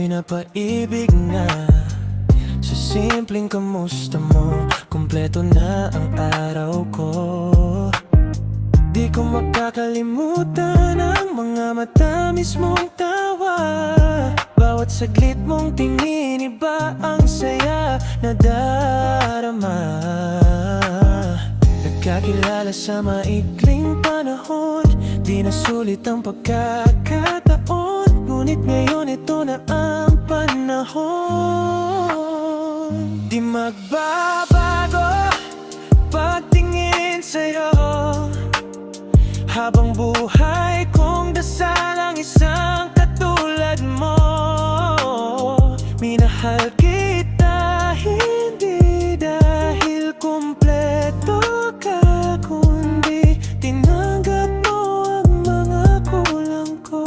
Ako'y napaibig na sa simpleng kamusta mo. Kumpleto na ang araw ko. Di ko makakalimutan ang mga matamis mong tawa. Bawat saglit mong tingin, iba ang saya na darama. Nagkakilala sa maikling panahon, di nasulit ang pagkakataon. Ngunit ngayon ito na ang panahon. Di magbabago pagtingin sa'yo. Habang buhay kong dasal ang isang katulad mo. Minahal kita hindi dahil kumpleto ka, kundi tinanggap mo ang mga kulang ko.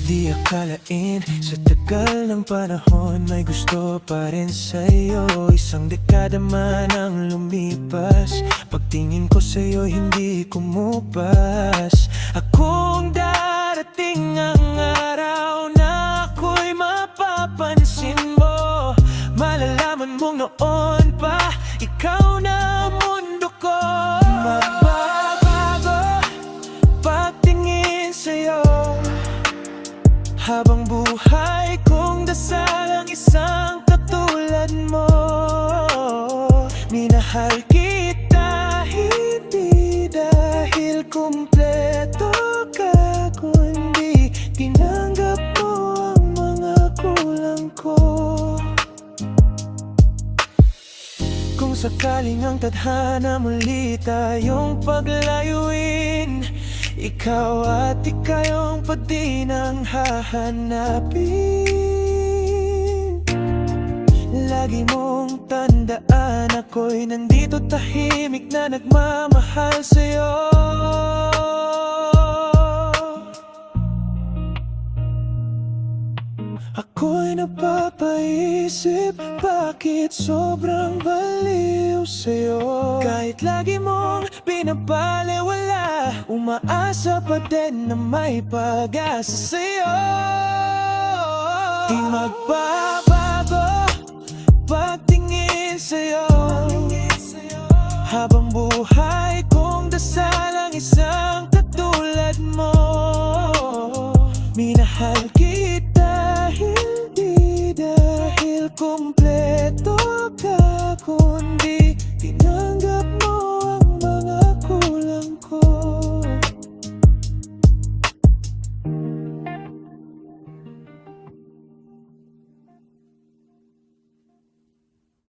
Di akalain sa tagal ng panahon may gusto pa rin sa'yo. Isang dekada man ang lumipas, pagtingin ko sa'yo hindi kumupas. Akong darating ang araw na ako'y mapapansin mo. Malalaman mong noon pa ikaw na ang mundo ko. Magbabago pagtingin sa'yo. Habang buhay kong dasal ang isang katulad mo. Minahal kita hindi dahil kumpleto ka, kundi tinanggap mo ang mga kulang ko. Kung sakaling ang tadhana muli tayong paglayuin, ikaw at ikayong pa din ang hahanapin. Lagi mong tandaan ako'y nandito tahimik na nagmamahal sa'yo. Ako'y napapaisip bakit sobrang baliw sa'yo. Kahit lagi mong pinapaliwala, umaasa pa din na may pag-asa sa'yo. Di magbabago pagtingin sa'yo. Habang buhay kong dasal ang isang katulad mo. Minahal kita hindi dahil kumpleto ka, kundi